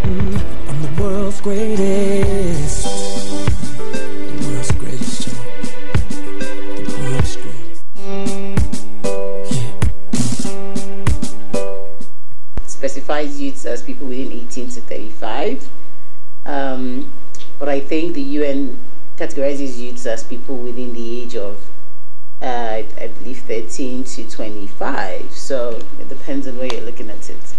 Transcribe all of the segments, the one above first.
I'm the world's greatest. The world's greatest, y'all. The world's greatest. Yeah. Specifies youths as people within 18 to 35. But I think the UN categorizes youths as people within the age of, I believe, 13 to 25. So it depends on where you're looking at it.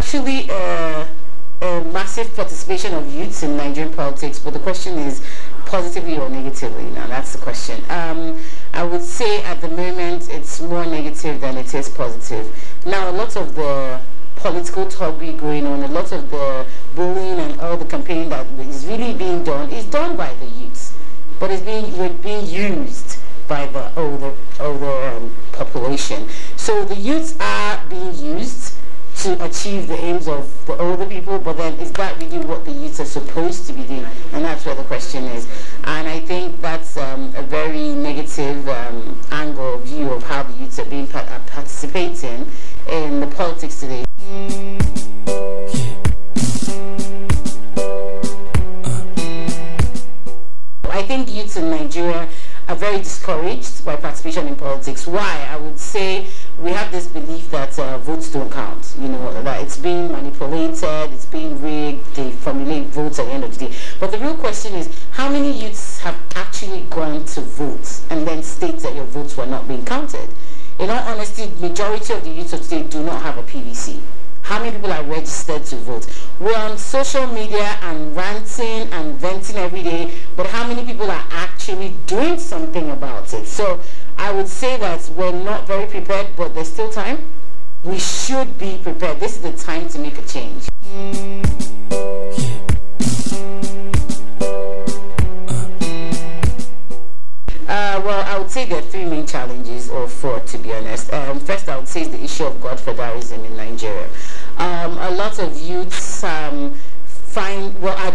Actually, a massive participation of youths in Nigerian politics, but the question is positively or negatively. Now that's the question. I would say at the moment it's more negative than it is positive. Now a lot of the political talk going on, a lot of the bullying and all the campaigning that is really being done is done by the youths, but we're being used by the older population. So the youths are being used to achieve the aims of the older people, but then is that really what the youths are supposed to be doing? And that's where the question is. And I think that's a very negative angle view of how the youths are being participating in the politics today. I think youths in Nigeria are very discouraged by participation in politics. Why? I would say we have this belief that votes don't count, you know, that it's being manipulated, it's being rigged, they formulate votes at the end of the day. But the real question is, how many youths have actually gone to vote and then state that your votes were not being counted? In all honesty, the majority of the youths of today do not have a PVC. How many people are registered to vote? We're on social media and ranting and venting every day, but how many people are actually doing something about it? So I would say that we're not very prepared, but there's still time. We should be prepared. This is the time to make a change. Well, I would say there are three main challenges, or four to be honest. First, I would say is the issue of godfatherism in Nigeria. A lot of youths are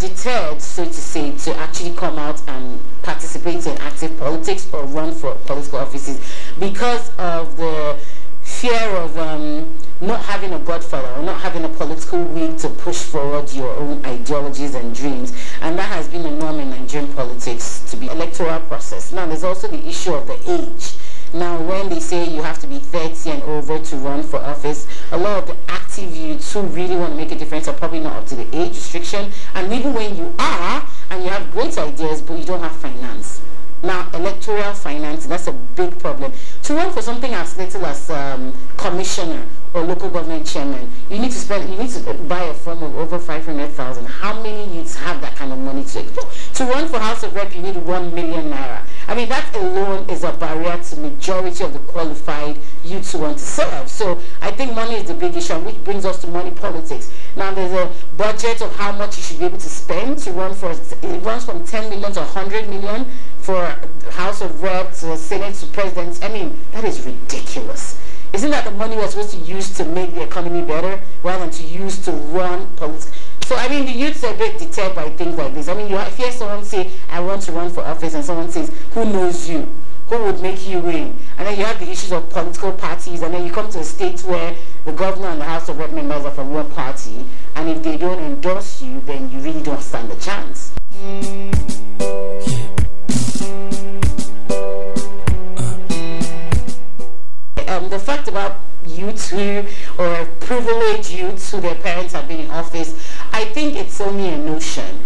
deterred, so to say, to actually come out and participate in active politics or run for political offices because of the fear of not having a godfather or not having a political wing to push forward your own ideologies and dreams. And that has been a norm in Nigerian politics to be electoral process. Now there's also the issue of the age. Now when they say you have to be 30 and over to run for office, a lot of the active youths who really want to make a difference are probably not up to the age restriction. And even when you are, and you have great ideas, but you don't have finance. Now, electoral finance, that's a big problem. To run for something as little as commissioner or local government chairman, you need to buy a form of over 500,000. How many youths have that kind of money to run for House of Rep? You need 1 million naira. I mean, that alone is a barrier to majority of the qualified youths who want to serve. So I think money is the big issue, which brings us to money politics. Now there's a budget of how much you should be able to spend to run for. It runs from 10 million to 100 million for House of Reps, to Senate, to Presidents. I mean, that is ridiculous. Isn't that the money we're supposed to use to make the economy better rather than to use to run politics? So, I mean, the youths are a bit deterred by things like this. I mean, you hear someone say, I want to run for office, and someone says, who knows you? Who would make you win? And then you have the issues of political parties, and then you come to a state where the governor and the House of Rep members are from one party, and if they don't endorse you, then you really don't stand a chance. The fact about youths or privileged youths who their parents have been in office, I think it's only a notion.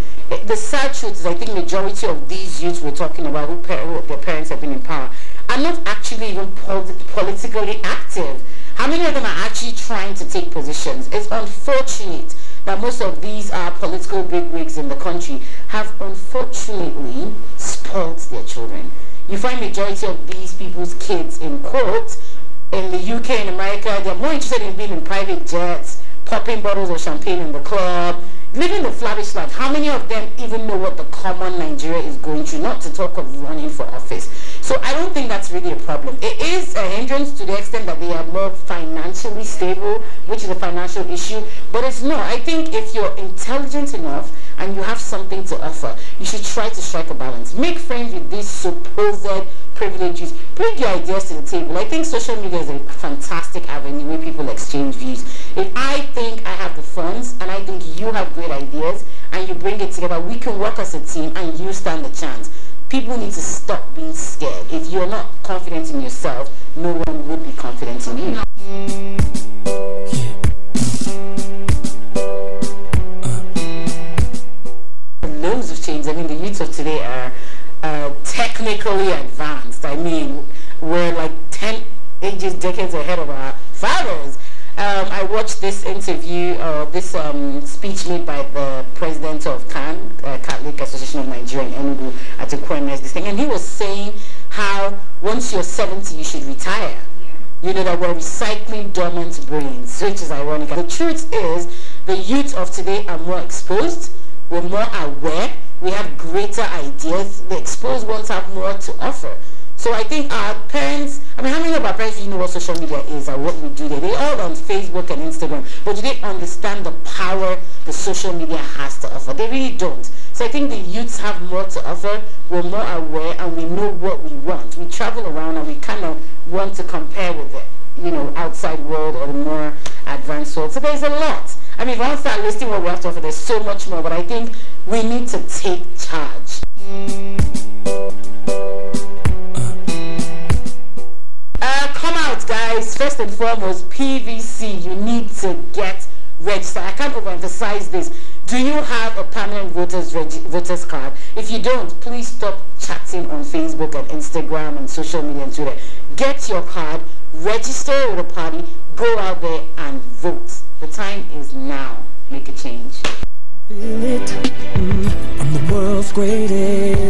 The sad truth is I think majority of these youths we're talking about who their parents have been in power are not actually even politically active. How many of them are actually trying to take positions? It's unfortunate that most of these political bigwigs in the country have unfortunately spoiled their children. You find majority of these people's kids in court in the UK and America, they're more interested in being in private jets, popping bottles of champagne in the club, living the lavish life. How many of them even know what the common Nigeria is going through, not to talk of running for office? So I don't think that's really a problem. It is a hindrance to the extent that they are more financially stable, which is a financial issue, but it's not. I think if you're intelligent enough and you have something to offer, you should try to strike a balance. Make friends with these supposed privileges. Bring your ideas to the table. I think social media is a fantastic avenue where people exchange views. If I think I have the funds and I think you have great ideas and you bring it together, we can work as a team and you stand a chance. People need to stop being scared. If you're not confident in yourself, no one would be confident in you. Loads of change. I mean, the youth of today are technically advanced. I mean, we're like 10 decades ahead of our fathers. I watched this interview, this speech made by the president of CAN, Catholic Association of Nigeria in Enugu, at the Kwemez, this thing, and he was saying how once you're 70, you should retire. You know, that we're recycling dormant brains, which is ironic. The truth is, the youth of today are more exposed, we're more aware, we have greater ideas. The exposed ones have more to offer. So I think our parents, I mean, how many of our parents know what social media is or what we do there? They're all on Facebook and Instagram, but do they understand the power the social media has to offer? They really don't. So I think the youths have more to offer, we're more aware, and we know what we want. We travel around and we kind of want to compare with it, you know, outside world or the more advanced world. So there's a lot. I mean, if I start listing what we have to offer, there's so much more, but I think we need to take charge. Come out, guys. First and foremost, PVC, you need to get registered. I can't overemphasize this. Do you have a permanent voters card? If you don't, please stop chatting on Facebook and Instagram and social media and Twitter. Get your card, register with a party, go out there and vote. The time is now. Make a change. Feel it, I'm the world's greatest.